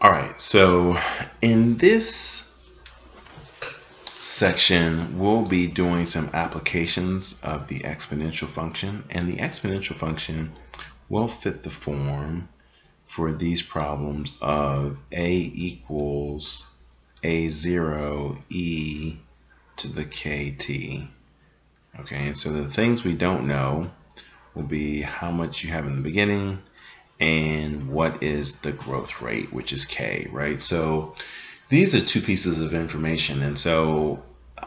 All right, so in this section, we'll be doing some applications of the exponential function, and the exponential function will fit the form for these problems of a equals a0 e to the kt. Okay, and so the things we don't know will be how much you have in the beginning and what is the growth rate, which is k, right? So these are two pieces of information, and so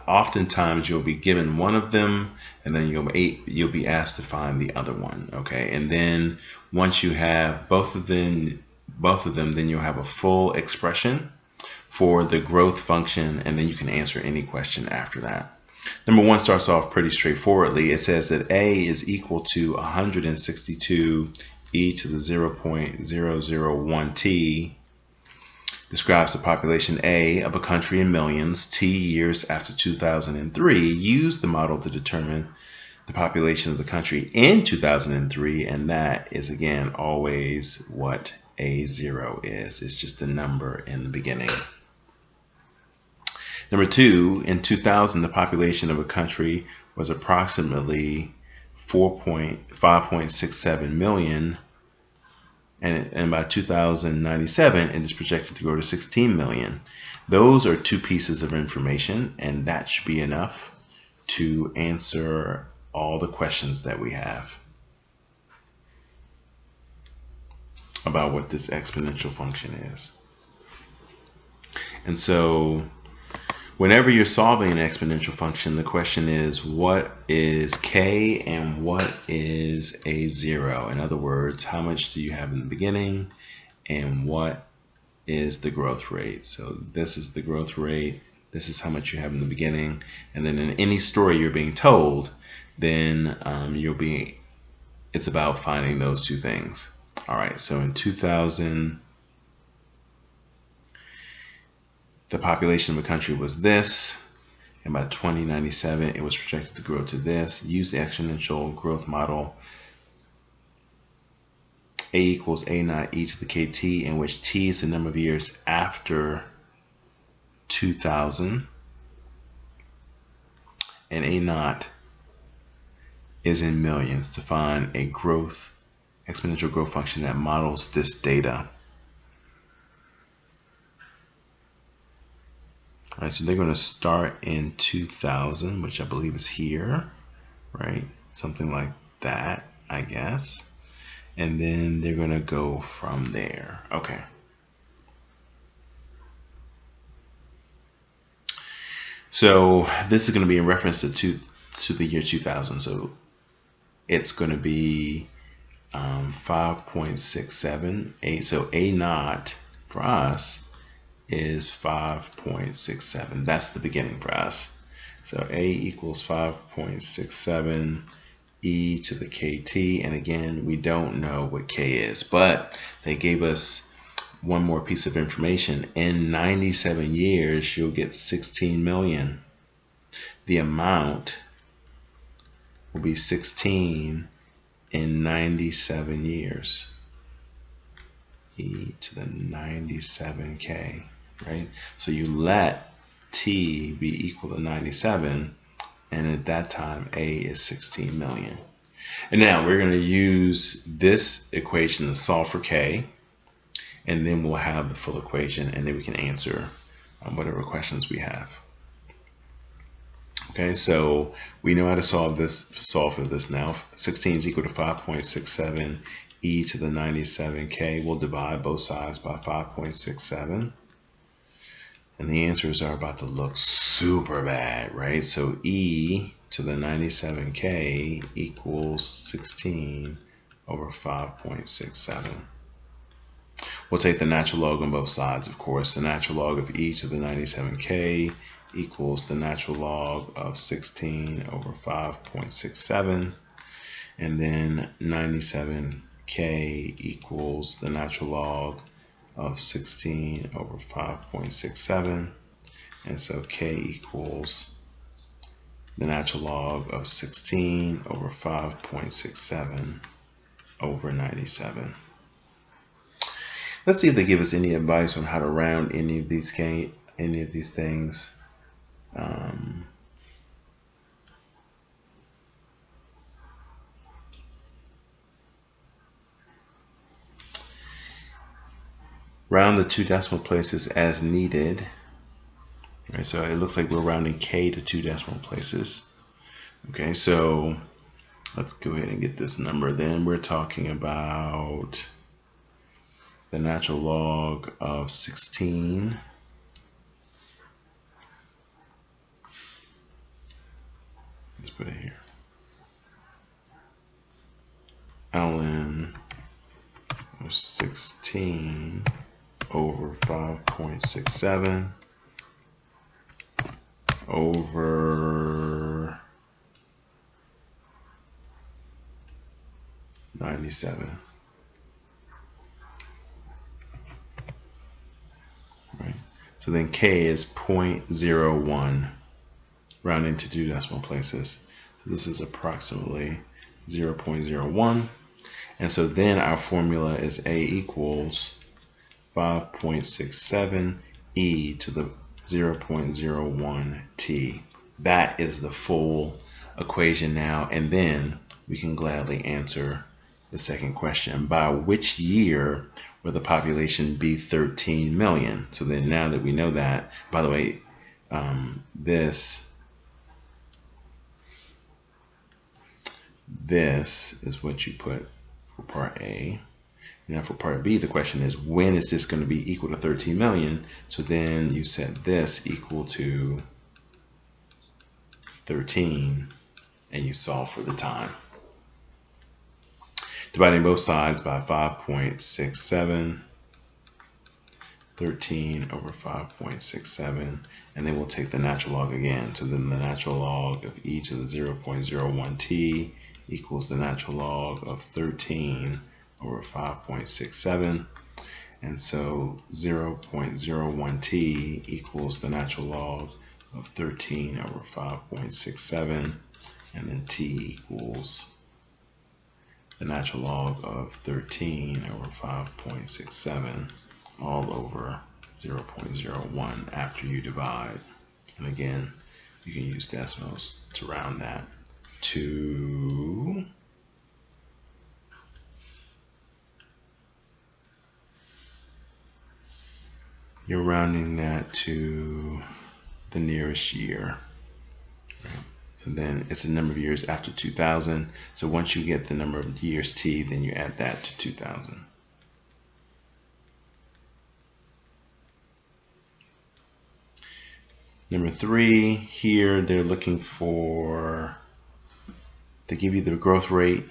oftentimes you'll be given one of them and then you'll be asked to find the other one. Okay, and then once you have both of them, then you'll have a full expression for the growth function, and then you can answer any question after that. Number one starts off pretty straightforwardly. It says that a is equal to 162 e to the 0.001t, describes the population A of a country in millions t years after 2003. Use the model to determine the population of the country in 2003, and that is again always what A0 is. It's just the number in the beginning. Number two, in 2000, the population of a country was approximately 5.67 million, and by 2097, it is projected to grow to 16 million. Those are two pieces of information, and that should be enough to answer all the questions that we have about what this exponential function is. And so whenever you're solving an exponential function, the question is, what is k and what is a0? In other words, how much do you have in the beginning and what is the growth rate? So this is the growth rate, this is how much you have in the beginning, and then in any story you're being told, then it's about finding those two things. All right, so in 2000, the population of the country was this, and by 2097 it was projected to grow to this. Use the exponential growth model. A equals a naught e to the kt, in which t is the number of years after 2000, and a naught is in millions, to find a exponential growth function that models this data. All right, so they're going to start in 2000, which I believe is here, right? Something like that, I guess. And then they're going to go from there. Okay. So this is going to be in reference to the year 2000. So it's going to be 5.67. So a naught for us is 5.67. That's the beginning for us. So a equals 5.67 e to the kt, and again, we don't know what k is, but they gave us one more piece of information. In 97 years, you'll get 16 million. The amount will be 16 in 97 years. E to the 97k, right? So you let t be equal to 97, and at that time a is 16 million. And now we're going to use this equation to solve for k, and then we'll have the full equation, and then we can answer whatever questions we have. Okay, so we know how to solve for this now. 16 is equal to 5.67 e to the 97k. We'll divide both sides by 5.67. And the answers are about to look super bad, right? So e to the 97k equals 16 over 5.67. We'll take the natural log on both sides, of course. The natural log of e to the 97k equals the natural log of 16 over 5.67. And then 97k equals the natural log of 16 over 5.67. And so k equals the natural log of 16 over 5.67 over 97. Let's see if they give us any advice on how to round any of these things. Round the 2 decimal places as needed. Right, so it looks like we're rounding k to 2 decimal places. Okay, so let's go ahead and get this number. Then we're talking about the natural log of 16. Let's put it here. ln of 16 over 5.67 over 97. Right. So then k is 0.01, rounding to 2 decimal places. So this is approximately 0.01. And so then our formula is a equals 5.67 e to the 0.01 t. That is the full equation now, and then we can gladly answer the second question. By which year will the population be 13 million? So then now that we know that, by the way, this is what you put for part A. Now for part B, the question is, when is this going to be equal to 13 million? So then you set this equal to 13 and you solve for the time. Dividing both sides by 5.67, 13 over 5.67, and then we'll take the natural log again. So then the natural log of e to the 0.01 t equals the natural log of 13 over 5.67, and so 0.01 t equals the natural log of 13 over 5.67, and then t equals the natural log of 13 over 5.67 all over 0.01 after you divide. And again, you can use decimals to round that to you're rounding that to the nearest year, right? So then it's the number of years after 2000. So once you get the number of years t, then you add that to 2000. Number 3, here they're looking for, they give you the growth rate,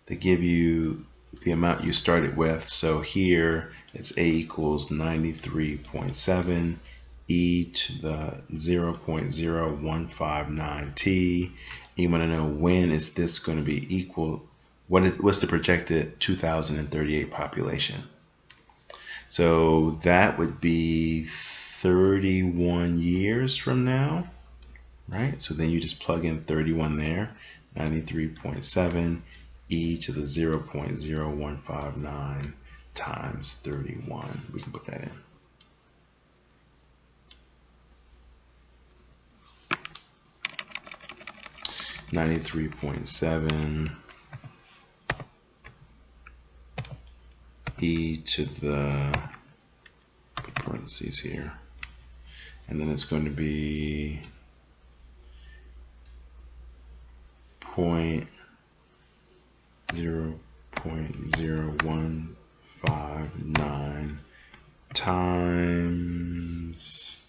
they give you the amount you started with. So here it's a equals 93.7 e to the 0.0159 t. You want to know, when is this going to be equal? What's the projected 2038 population? So that would be 31 years from now, right? So then you just plug in 31 there, 93.7 e to the 0.0159 times 31. We can put that in. $93.7 e to the, put parentheses here, and then it's going to be 0.0159 times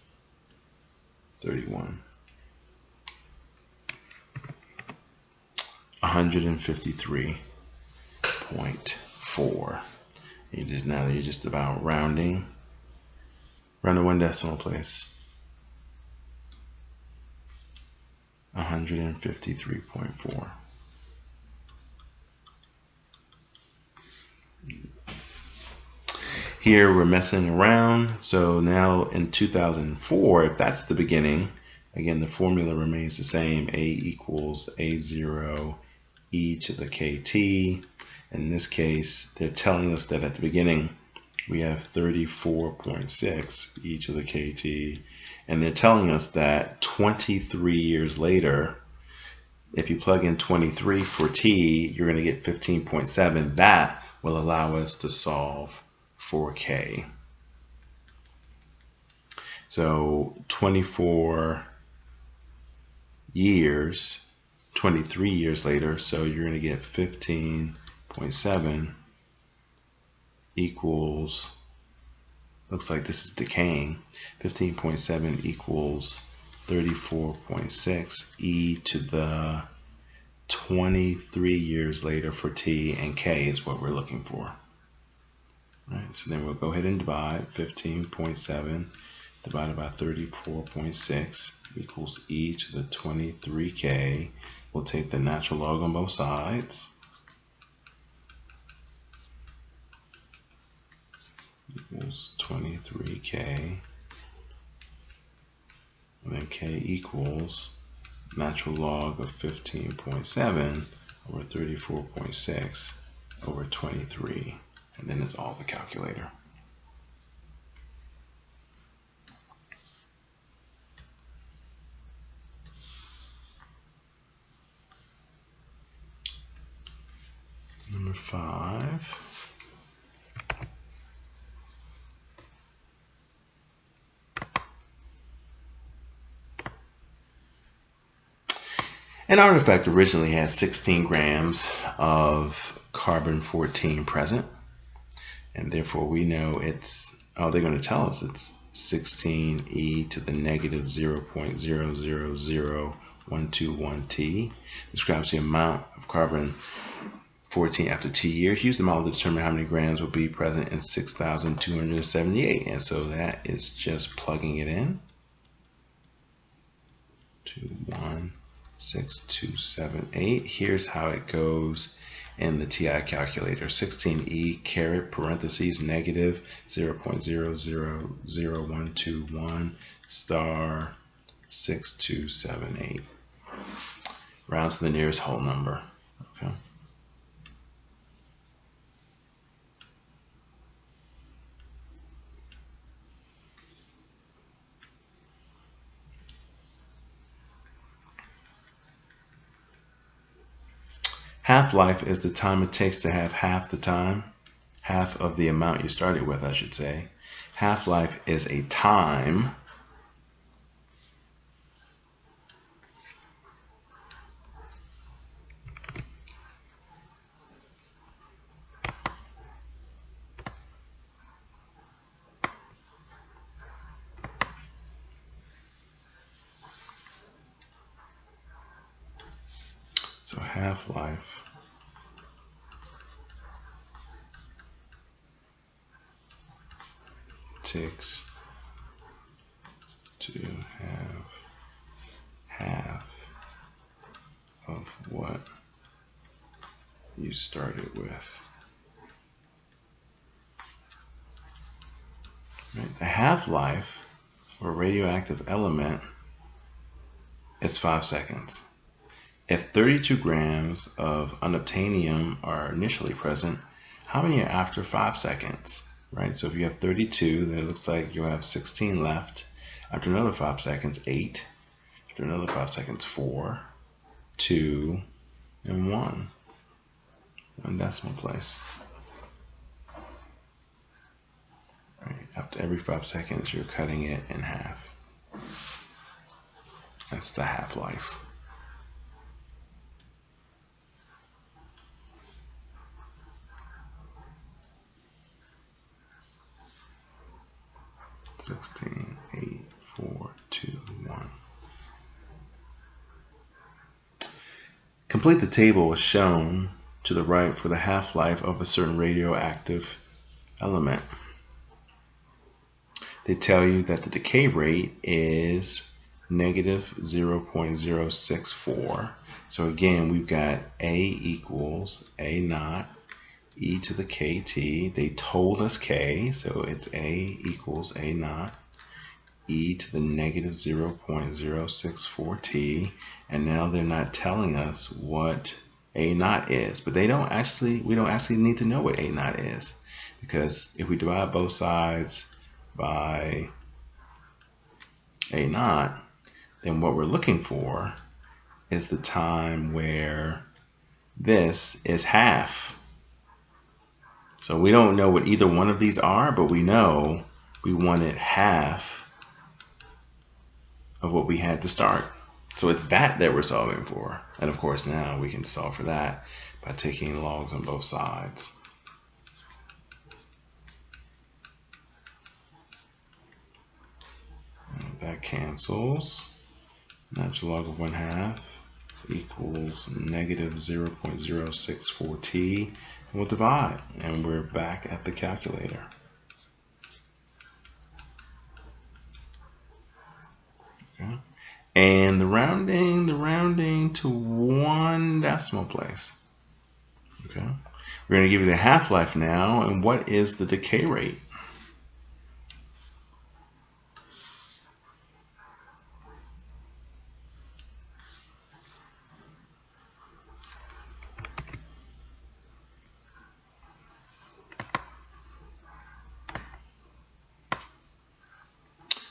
31. 153.4. Now you're just about rounding. Round to 1 decimal place. 153.4. Here we're messing around. So now in 2004, if that's the beginning, again the formula remains the same. A equals A0 e to the kt. In this case, they're telling us that at the beginning we have 34.6 e to the kt, and they're telling us that 23 years later, if you plug in 23 for t, you're going to get 15.7. That will allow us to solve for k. So 24 years, 23 years later, so you're going to get 15.7 equals, looks like this is decaying, 15.7 equals 34.6 e to the 23 years later for t, and k is what we're looking for. Right, so then we'll go ahead and divide 15.7 divided by 34.6 equals e to the 23k. We'll take the natural log on both sides. Equals 23k. And then k equals natural log of 15.7 over 34.6 over 23. And then it's all the calculator. Number 5. An artifact originally had 16 grams of carbon-14 present, and therefore we know it's, they're going to tell us it's 16 e to the negative 0.000121 t. Describes the amount of carbon-14 after t years. Use the model to determine how many grams will be present in 6,278, and so that is just plugging it in. 216,278. Here's how it goes in the TI calculator. 16e caret parentheses negative 0.000121 star 6278. Rounds to the nearest whole number. Okay. Half-life is the time it takes to have half the time, half of the amount you started with, I should say. Half-life is a time so half-life takes to have half of what you started with. Right. The half-life for a radioactive element is 5 seconds. If 32 grams of unobtainium are initially present, how many are after 5 seconds? Right? So if you have 32, then it looks like you'll have 16 left. After another 5 seconds, 8. After another 5 seconds, 4, 2, and 1. 1 decimal place. Right. After every 5 seconds, you're cutting it in half. That's the half-life. Sixteen, 8, 4, 2, 1. Complete the table as shown to the right for the half-life of a certain radioactive element. They tell you that the decay rate is negative 0.064. So again, we've got A equals A naught e to the kt. They told us k, so it's A equals A naught e to the negative 0.064 t. And now they're not telling us what A naught is, but we don't actually need to know what A naught is, because if we divide both sides by a0, then what we're looking for is the time where this is half. So we don't know what either one of these are, but we know we wanted half of what we had to start. So it's that we're solving for. And of course now we can solve for that by taking logs on both sides. And that cancels. Natural log of 1/2 equals negative 0.064t. And we'll divide, and we're back at the calculator. Okay. And the rounding to 1 decimal place. Okay. We're going to give you the half-life now, and what is the decay rate?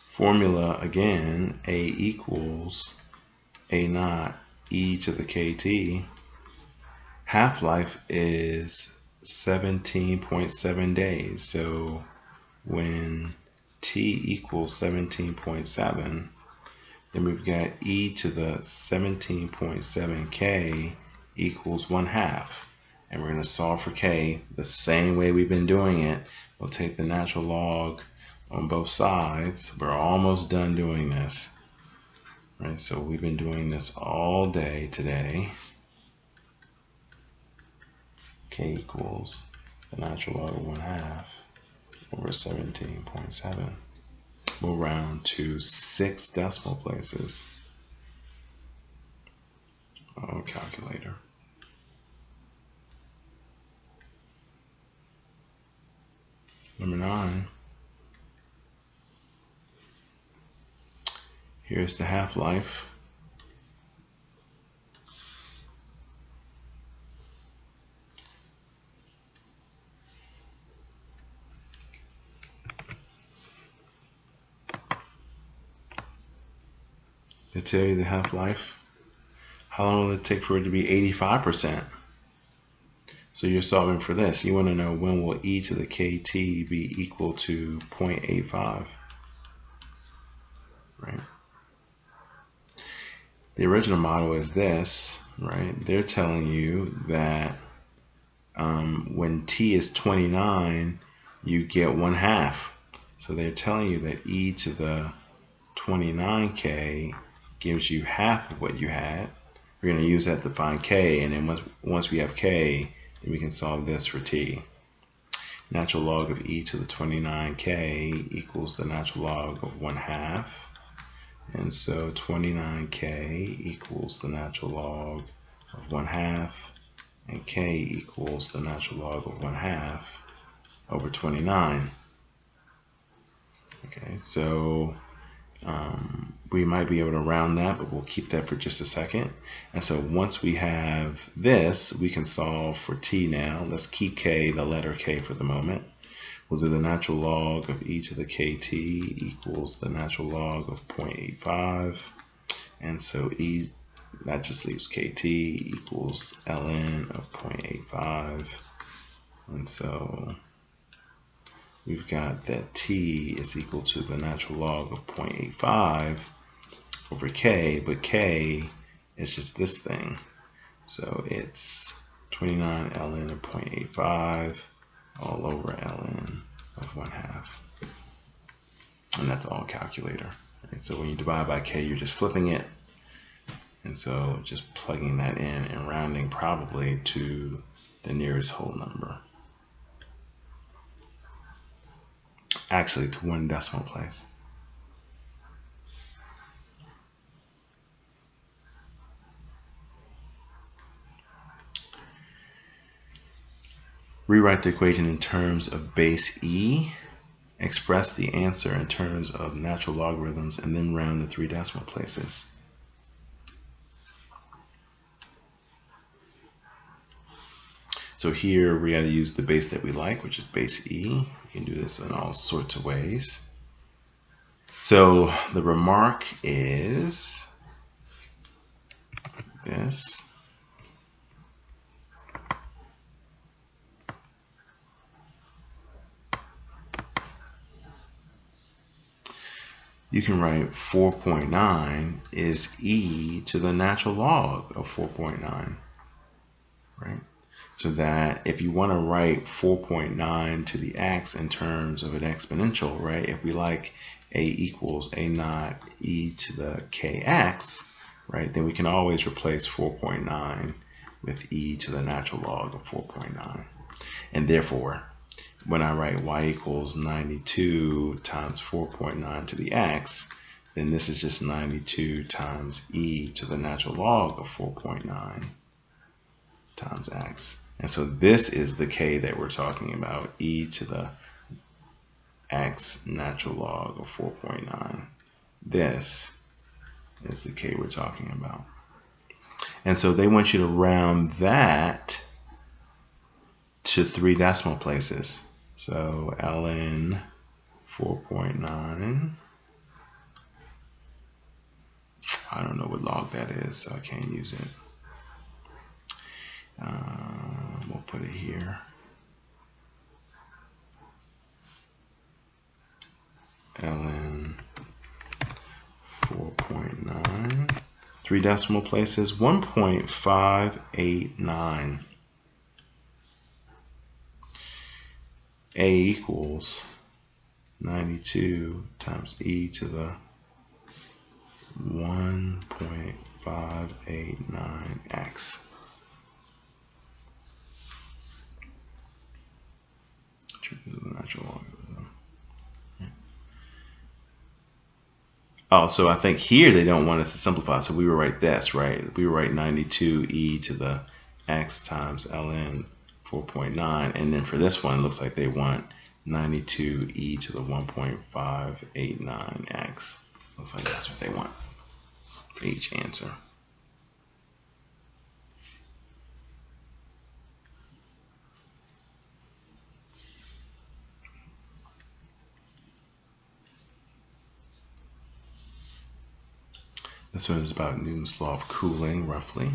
Formula again, A equals A0 e to the kt. Half-life is 17.7 days. So when t equals 17.7, then we've got e to the 17.7k equals 1/2. And we're going to solve for k the same way we've been doing it. We'll take the natural log on both sides. We're almost done doing this. Right, so we've been doing this all day today. K equals the natural log of 1/2 over 17.7. We'll round to 6 decimal places. Oh, calculator. Number 9. Here's the half-life. They tell you the half-life. How long will it take for it to be 85%? So you're solving for this. You want to know when will e to the kt be equal to 0.85, right? The original model is this, right? They're telling you that when t is 29, you get 1/2. So they're telling you that e to the 29k gives you half of what you had. We're going to use that to find k, and then once we have k, then we can solve this for t. Natural log of e to the 29k equals the natural log of 1/2. And so 29k equals the natural log of 1/2, and k equals the natural log of 1/2 over 29. Okay, so we might be able to round that, but we'll keep that for just a second. And so once we have this, we can solve for t now. Let's keep k, the letter k, for the moment. We'll do the natural log of e to the kt equals the natural log of 0.85. And so e, that just leaves kt equals ln of 0.85. And so we've got that t is equal to the natural log of 0.85 over k, but k is just this thing. So it's 29 ln of 0.85 all over ln of 1/2. And that's all calculator. Right? So when you divide by k, you're just flipping it. And so just plugging that in and rounding probably to the nearest whole number. Actually to 1 decimal place. Rewrite the equation in terms of base e, express the answer in terms of natural logarithms, and then round to 3 decimal places. So here we got to use the base that we like, which is base e. You can do this in all sorts of ways. So the remark is this. You can write 4.9 is e to the natural log of 4.9, right? So that if you want to write 4.9 to the x in terms of an exponential, right? If we like a equals a naught e to the kx, right? Then we can always replace 4.9 with e to the natural log of 4.9. And therefore, when I write y equals 92 times 4.9 to the x, then this is just 92 times e to the natural log of 4.9 times x. And so this is the k that we're talking about, e to the x natural log of 4.9. This is the k we're talking about. And so they want you to round that to 3 decimal places. So ln 4.9, I don't know what log that is, so I can't use it. We'll put it here. Ln 4.9, 3 decimal places, 1.589. A equals 92 times e to the 1.589x. Oh, so I think here they don't want us to simplify, so we will write this, right? We will write 92 e to the x times ln 4.9, and then for this one, it looks like they want 92 e to the 1.589x. Looks like that's what they want for each answer. This one is about Newton's law of cooling, roughly.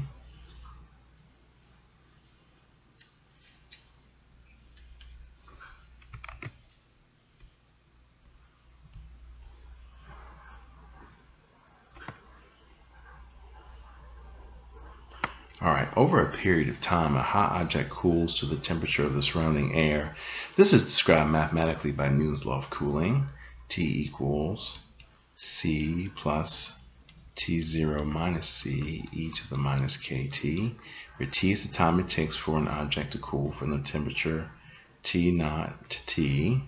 All right, over a period of time, a hot object cools to the temperature of the surrounding air. This is described mathematically by Newton's law of cooling. T equals C plus T0 minus C e to the minus KT, where T is the time it takes for an object to cool from the temperature T0 to T.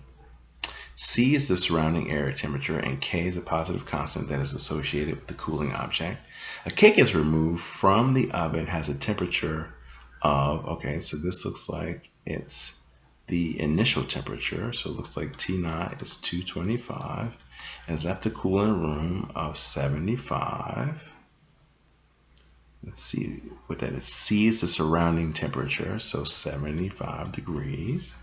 C is the surrounding air temperature, and K is a positive constant that is associated with the cooling object. A cake is removed from the oven, has a temperature of, okay, so this looks like it's the initial temperature, so it looks like T0 is 225, and is left to cool in a room of 75. Let's see what that is. C is the surrounding temperature, so 75 degrees.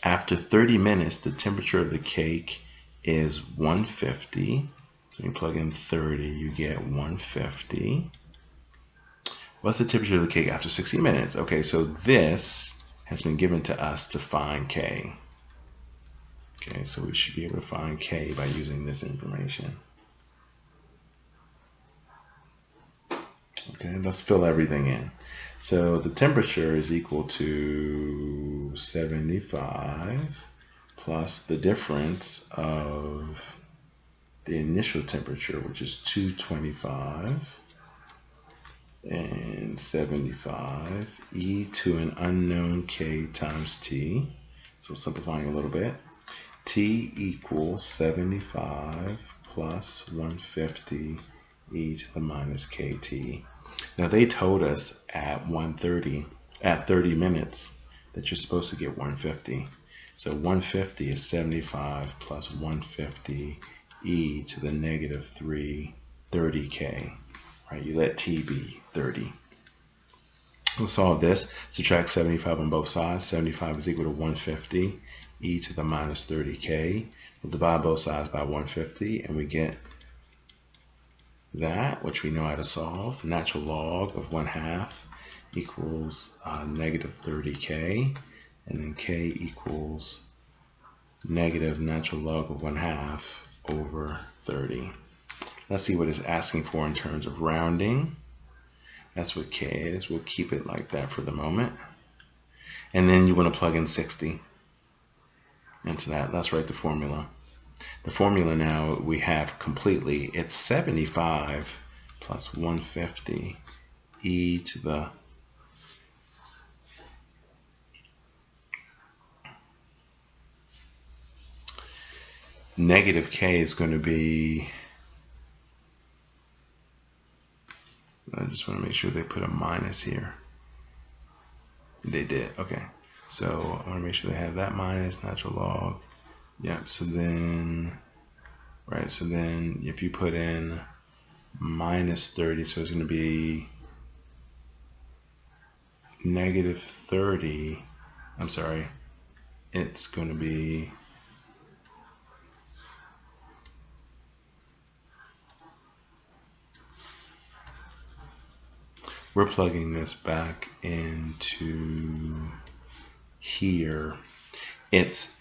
After 30 minutes, the temperature of the cake is 150. So when you plug in 30, you get 150. What's the temperature of the cake after 60 minutes? Okay, so this has been given to us to find K. Okay, so we should be able to find K by using this information. Okay, let's fill everything in. So the temperature is equal to 75 plus the difference of the initial temperature, which is 225, and 75 e to an unknown K times T. So simplifying a little bit, T equals 75 plus 150 e to the minus KT. Now they told us at 30 minutes that you're supposed to get 150. So 150 is 75 plus 150 e to the negative 30k. Right? You let t be 30. We'll solve this. Subtract 75 on both sides. 75 is equal to 150 e to the minus 30k. We'll divide both sides by 150 and we get that, which we know how to solve. Natural log of 1/2 equals negative 30k, and then k equals negative natural log of 1/2 over 30. Let's see what it's asking for in terms of rounding. That's what k is. We'll keep it like that for the moment. And then you want to plug in 60 into that. Let's write the formula. The formula now we have completely. It's 75 plus 150 e to the negative k is going to be, I just want to make sure they put a minus here. They did. Okay. So I want to make sure they have that minus natural log. Yep. So then, right. So then if you put in minus 30, so it's going to be negative 30. I'm sorry. It's going to be we're plugging this back into here. It's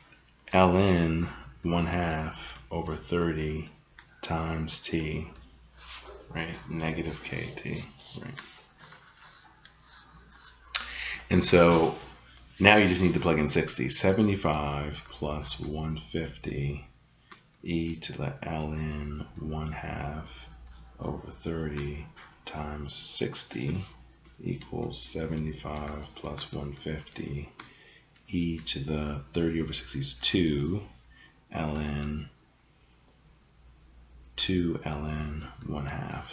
ln 1/2 over 30 times t, right? Negative kt, right? And so now you just need to plug in 60. 75 plus 150 e to the ln 1/2 over 30 times 60 equals 75 plus 150 e to the 30 over 60 is 2 ln 1/2.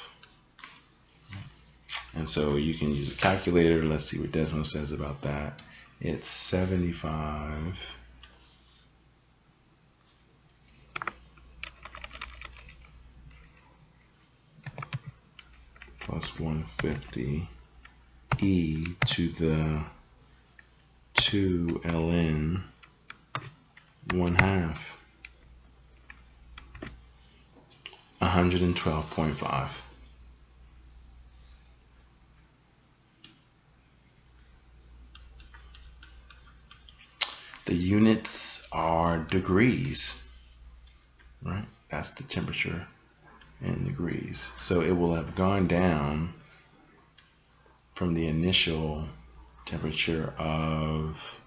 And so you can use a calculator. Let's see what Desmond says about that. It's 75 plus 150 e to the 2 ln 1/2. 112.5. The units are degrees, right? That's the temperature in degrees. So it will have gone down from the initial temperature of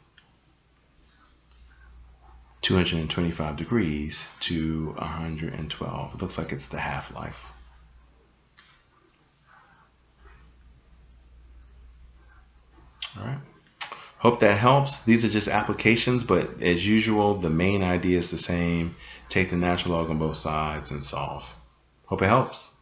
225 degrees to 112. It looks like it's the half-life. All right. Hope that helps. These are just applications, but as usual, the main idea is the same. Take the natural log on both sides and solve. Hope it helps.